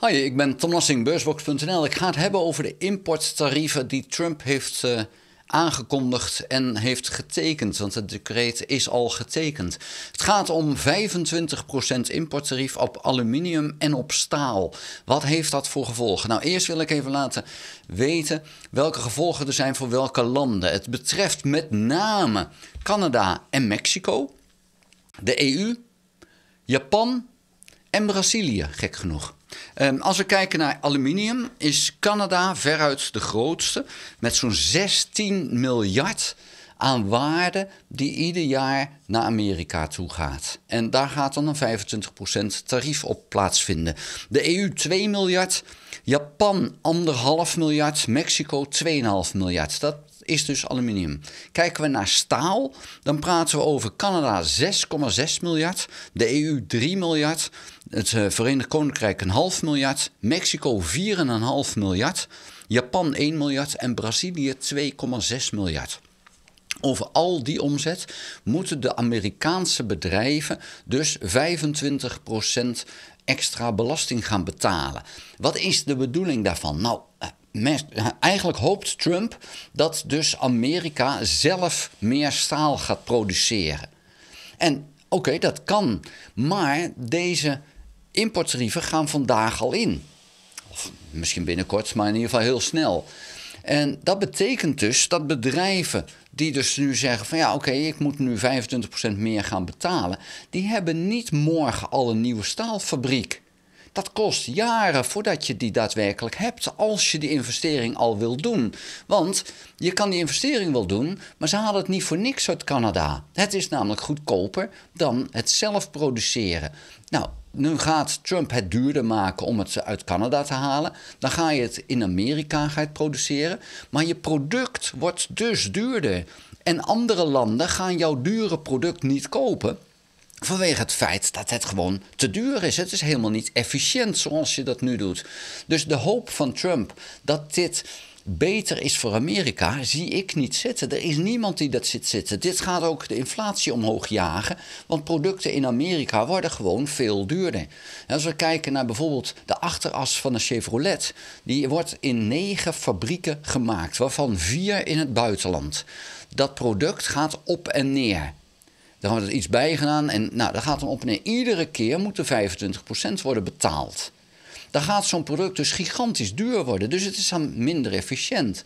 Hoi, ik ben Tom Nassing, beursbox.nl. Ik ga het hebben over de importtarieven die Trump heeft aangekondigd en heeft getekend. Want het decreet is al getekend. Het gaat om 25% importtarief op aluminium en op staal. Wat heeft dat voor gevolgen? Nou, eerst wil ik even laten weten welke gevolgen er zijn voor welke landen. Het betreft met name Canada en Mexico, de EU, Japan en Brazilië, gek genoeg. Als we kijken naar aluminium, is Canada veruit de grootste, met zo'n 16 miljard aan waarde die ieder jaar naar Amerika toe gaat. En daar gaat dan een 25% tarief op plaatsvinden. De EU 2 miljard, Japan 1,5 miljard, Mexico 2,5 miljard. Dat is dus aluminium. Kijken we naar staal, dan praten we over Canada 6,6 miljard, de EU 3 miljard, het Verenigd Koninkrijk 1,5 miljard, Mexico 4,5 miljard, Japan 1 miljard en Brazilië 2,6 miljard. Over al die omzet moeten de Amerikaanse bedrijven dus 25% extra belasting gaan betalen. Wat is de bedoeling daarvan? Nou, eigenlijk hoopt Trump dat dus Amerika zelf meer staal gaat produceren. En oké, dat kan, maar deze importtarieven gaan vandaag al in. Of misschien binnenkort, maar in ieder geval heel snel. En dat betekent dus dat bedrijven die dus nu zeggen van ja, oké, ik moet nu 25% meer gaan betalen, die hebben niet morgen al een nieuwe staalfabriek. Dat kost jaren voordat je die daadwerkelijk hebt, als je die investering al wil doen. Want je kan die investering wel doen, maar ze halen het niet voor niks uit Canada. Het is namelijk goedkoper dan het zelf produceren. Nou, nu gaat Trump het duurder maken om het uit Canada te halen. Dan ga je het in Amerika produceren. Maar je product wordt dus duurder. En andere landen gaan jouw dure product niet kopen, vanwege het feit dat het gewoon te duur is. Het is helemaal niet efficiënt zoals je dat nu doet. Dus de hoop van Trump dat dit beter is voor Amerika, zie ik niet zitten. Er is niemand die dat ziet zitten. Dit gaat ook de inflatie omhoog jagen, want producten in Amerika worden gewoon veel duurder. En als we kijken naar bijvoorbeeld de achteras van een Chevrolet, die wordt in 9 fabrieken gemaakt, waarvan 4 in het buitenland. Dat product gaat op en neer. Daar wordt er iets bij gedaan en nou, dat gaat dan op en neer. Iedere keer moet er 25% worden betaald. Dan gaat zo'n product dus gigantisch duur worden. Dus het is dan minder efficiënt.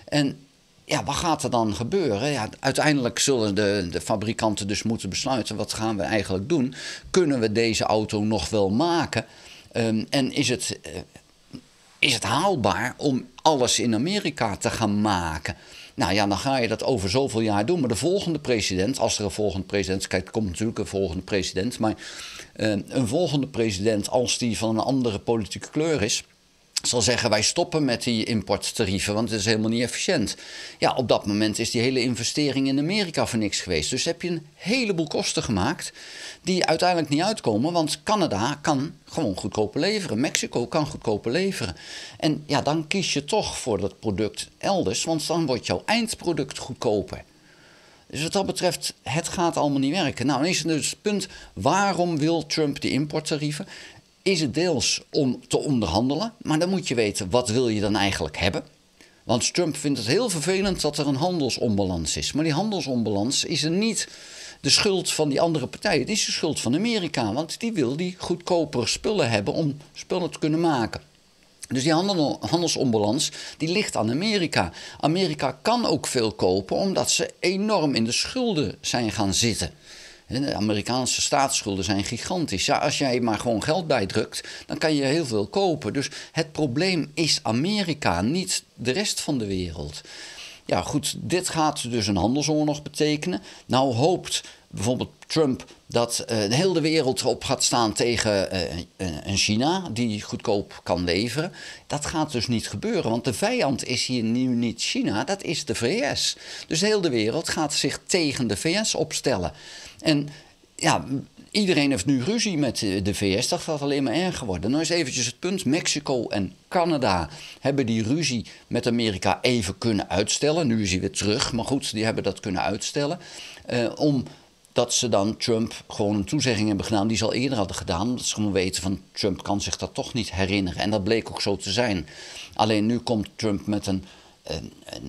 En ja, wat gaat er dan gebeuren? Ja, uiteindelijk zullen de fabrikanten dus moeten besluiten, wat gaan we eigenlijk doen? Kunnen we deze auto nog wel maken? En is het haalbaar om alles in Amerika te gaan maken? Nou ja, dan ga je dat over zoveel jaar doen. Maar de volgende president, als er een volgende president... Kijk, er komt natuurlijk een volgende president. Maar een volgende president, als die van een andere politieke kleur is, zal zeggen, wij stoppen met die importtarieven, want het is helemaal niet efficiënt. Ja, op dat moment is die hele investering in Amerika voor niks geweest. Dus heb je een heleboel kosten gemaakt die uiteindelijk niet uitkomen, want Canada kan gewoon goedkoper leveren. Mexico kan goedkoper leveren. En ja, dan kies je toch voor dat product elders, want dan wordt jouw eindproduct goedkoper. Dus wat dat betreft, het gaat allemaal niet werken. Nou, dan is het dus het punt, waarom wil Trump die importtarieven? Is het deels om te onderhandelen, maar dan moet je weten, wat wil je dan eigenlijk hebben? Want Trump vindt het heel vervelend dat er een handelsonbalans is. Maar die handelsonbalans is er niet de schuld van die andere partijen. Het is de schuld van Amerika, want die wil die goedkopere spullen hebben om spullen te kunnen maken. Dus die handelsonbalans, die ligt aan Amerika. Amerika kan ook veel kopen, omdat ze enorm in de schulden zijn gaan zitten. De Amerikaanse staatsschulden zijn gigantisch. Ja, als jij maar gewoon geld bijdrukt, dan kan je heel veel kopen. Dus het probleem is Amerika, niet de rest van de wereld. Ja goed, dit gaat dus een handelsoorlog betekenen. Nou hoopt bijvoorbeeld Trump dat de hele wereld op gaat staan tegen een China die goedkoop kan leveren. Dat gaat dus niet gebeuren, want de vijand is hier nu niet China, dat is de VS. Dus de hele wereld gaat zich tegen de VS opstellen. En ja, iedereen heeft nu ruzie met de VS, dat gaat alleen maar erger worden. Nou is eventjes het punt, Mexico en Canada hebben die ruzie met Amerika even kunnen uitstellen. Nu is hij weer terug, maar goed, die hebben dat kunnen uitstellen. Om dat ze dan Trump gewoon een toezegging hebben gedaan die ze al eerder hadden gedaan. Dat ze gewoon weten van Trump kan zich dat toch niet herinneren. En dat bleek ook zo te zijn. Alleen nu komt Trump met een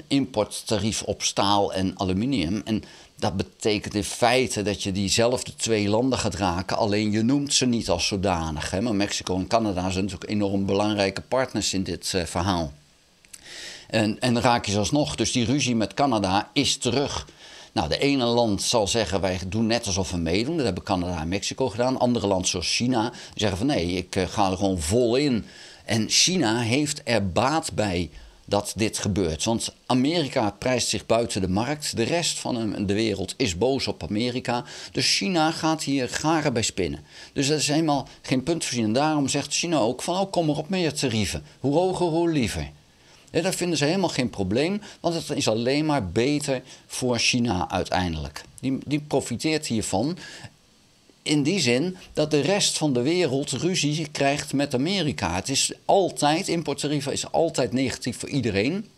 importtarief op staal en aluminium. En dat betekent in feite dat je diezelfde twee landen gaat raken. Alleen je noemt ze niet als zodanig. Hè? Maar Mexico en Canada zijn natuurlijk enorm belangrijke partners in dit verhaal. En dan raak je ze alsnog. Dus die ruzie met Canada is terug. Nou, de ene land zal zeggen, wij doen net alsof we meedoen. Dat hebben Canada en Mexico gedaan. Andere landen zoals China, die zeggen van nee, ik ga er gewoon vol in. En China heeft er baat bij dat dit gebeurt. Want Amerika prijst zich buiten de markt. De rest van de wereld is boos op Amerika. Dus China gaat hier garen bij spinnen. Dus dat is helemaal geen punt voor China. En daarom zegt China ook van, oh, kom maar op meer tarieven. Hoe hoger, hoe liever. Ja, dat vinden ze helemaal geen probleem, want het is alleen maar beter voor China uiteindelijk. Die profiteert hiervan in die zin dat de rest van de wereld ruzie krijgt met Amerika. Het is altijd, importtarieven is altijd negatief voor iedereen.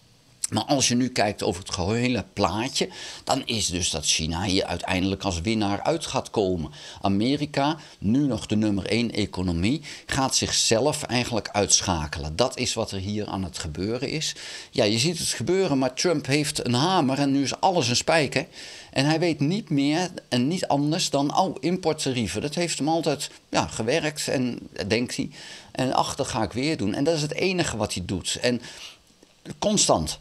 Maar als je nu kijkt over het gehele plaatje, dan is dus dat China hier uiteindelijk als winnaar uit gaat komen. Amerika, nu nog de nummer 1 economie, gaat zichzelf eigenlijk uitschakelen. Dat is wat er hier aan het gebeuren is. Ja, je ziet het gebeuren, maar Trump heeft een hamer en nu is alles een spijker. En hij weet niet meer en niet anders dan, oh, importtarieven. Dat heeft hem altijd gewerkt en denkt hij. En dat ga ik weer doen. En dat is het enige wat hij doet. En constant.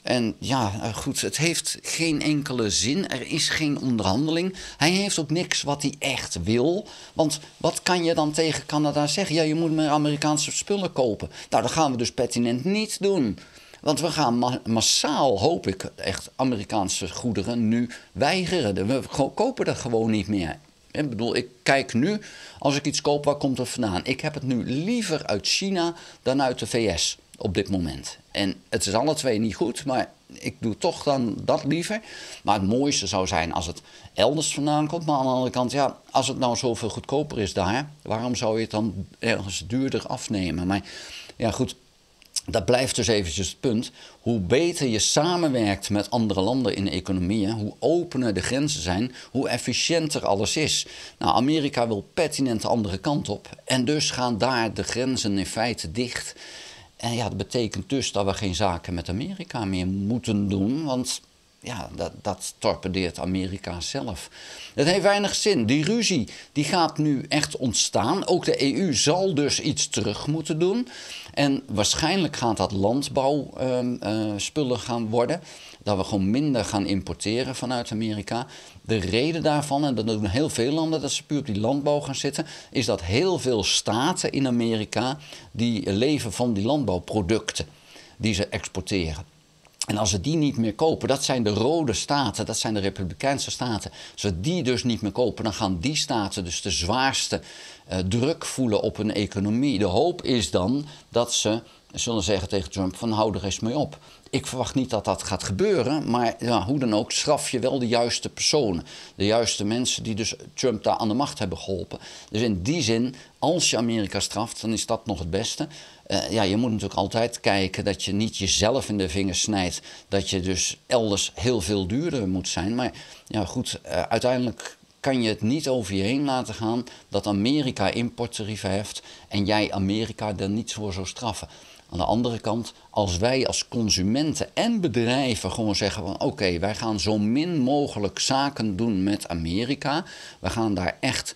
En ja, goed, het heeft geen enkele zin. Er is geen onderhandeling. Hij heeft ook niks wat hij echt wil. Want wat kan je dan tegen Canada zeggen? Ja, je moet meer Amerikaanse spullen kopen. Nou, dat gaan we dus pertinent niet doen. Want we gaan massaal, hoop ik, echt Amerikaanse goederen nu weigeren. We kopen dat gewoon niet meer. Ik bedoel, ik kijk nu, als ik iets koop, waar komt het vandaan? Ik heb het nu liever uit China dan uit de VS op dit moment. En het is alle twee niet goed, maar ik doe toch dan dat liever. Maar het mooiste zou zijn als het elders vandaan komt. Maar aan de andere kant, ja, als het nou zoveel goedkoper is daar, waarom zou je het dan ergens duurder afnemen? Maar ja, goed. Dat blijft dus eventjes het punt. Hoe beter je samenwerkt met andere landen in economieën, hoe opener de grenzen zijn, hoe efficiënter alles is. Nou, Amerika wil pertinent de andere kant op. En dus gaan daar de grenzen in feite dicht. En ja, dat betekent dus dat we geen zaken met Amerika meer moeten doen, want ja, dat torpedeert Amerika zelf. Het heeft weinig zin. Die ruzie die gaat nu echt ontstaan. Ook de EU zal dus iets terug moeten doen. En waarschijnlijk gaat dat landbouwspullen gaan worden. Dat we gewoon minder gaan importeren vanuit Amerika. De reden daarvan, en dat doen heel veel landen, dat ze puur op die landbouw gaan zitten, is dat heel veel staten in Amerika die leven van die landbouwproducten die ze exporteren. En als ze die niet meer kopen, dat zijn de rode staten, dat zijn de Republikeinse staten. Als we die dus niet meer kopen, dan gaan die staten dus de zwaarste druk voelen op hun economie. De hoop is dan dat ze zullen zeggen tegen Trump van hou er eens mee op. Ik verwacht niet dat dat gaat gebeuren, maar ja, hoe dan ook straf je wel de juiste personen. De juiste mensen die dus Trump daar aan de macht hebben geholpen. Dus in die zin, als je Amerika straft, dan is dat nog het beste. Ja, je moet natuurlijk altijd kijken dat je niet jezelf in de vingers snijdt. Dat je dus elders heel veel duurder moet zijn. Maar ja, goed, uiteindelijk kan je het niet over je heen laten gaan dat Amerika importtarieven heeft en jij Amerika er niet voor zou straffen. Aan de andere kant, als wij als consumenten en bedrijven gewoon zeggen van oké, wij gaan zo min mogelijk zaken doen met Amerika. We gaan daar echt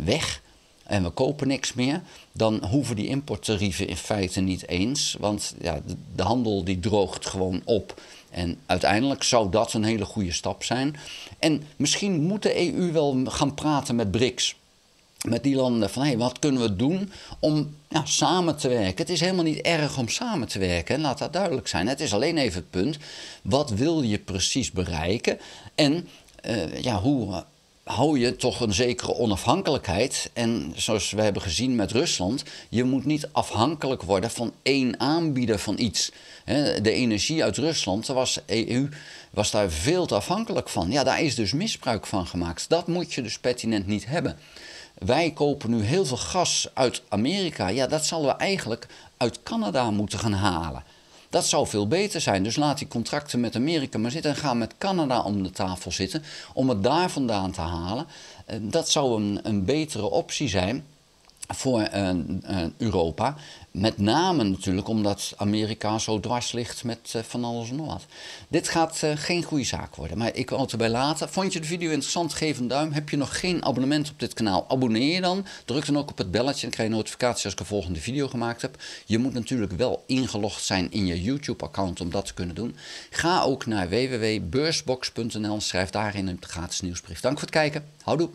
weg en we kopen niks meer. Dan hoeven die importtarieven in feite niet eens. Want ja, de handel die droogt gewoon op. En uiteindelijk zou dat een hele goede stap zijn. En misschien moet de EU wel gaan praten met BRICS. Met die landen van, hey, wat kunnen we doen om samen te werken? Het is helemaal niet erg om samen te werken, laat dat duidelijk zijn. Het is alleen even het punt, wat wil je precies bereiken? En hoe hou je toch een zekere onafhankelijkheid? En zoals we hebben gezien met Rusland, je moet niet afhankelijk worden van één aanbieder van iets. De energie uit Rusland, de EU was daar veel te afhankelijk van. Ja, daar is dus misbruik van gemaakt. Dat moet je dus pertinent niet hebben. Wij kopen nu heel veel gas uit Amerika. Ja, dat zouden we eigenlijk uit Canada moeten gaan halen. Dat zou veel beter zijn. Dus laat die contracten met Amerika maar zitten en ga met Canada om de tafel zitten om het daar vandaan te halen. Dat zou een betere optie zijn voor Europa. Met name natuurlijk omdat Amerika zo dwars ligt met van alles en nog wat. Dit gaat geen goede zaak worden, maar ik wil het erbij laten. Vond je de video interessant? Geef een duim. Heb je nog geen abonnement op dit kanaal? Abonneer je dan. Druk dan ook op het belletje en krijg je notificatie als ik een volgende video gemaakt heb. Je moet natuurlijk wel ingelogd zijn in je YouTube-account om dat te kunnen doen. Ga ook naar www.beursbox.nl en schrijf daarin een gratis nieuwsbrief. Dank voor het kijken. Houdoe.